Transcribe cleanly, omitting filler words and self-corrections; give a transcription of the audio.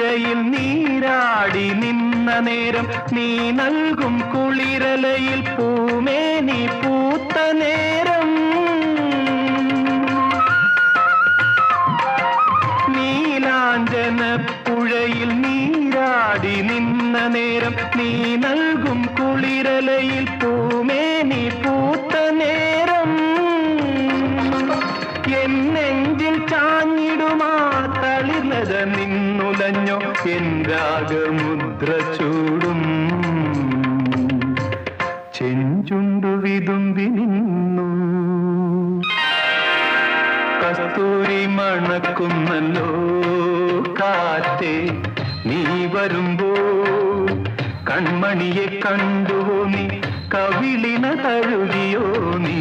പുഴയിൽ നീരാടി നിന്ന നേരം നീ നൽകും കുളിരലയിൽ പൂമേനി പൂത്ത നേരം നീലാഞ്ജന പുഴയിൽ നീരാടി നിന്ന നേരം നീ നൽകും കുളിരലയിൽ പൂമേനി പൂത്ത നേരം എന്നെഞ്ചിൽ ചാഞ്ഞിടുമാ തളിർലത നിന്നുലഞ്ഞോ എൻ രാഗമുദ്ര ചൂടും ചെഞ്ചുണ്ടു വിതുമ്പി നിന്നു കസ്തൂരി മണക്കുന്നല്ലോ കാറ്റേ നീ വരുമ്പോ കൺമണിയെ കണ്ടുവോ നീ കവിളിന തഴുകിയോ നീ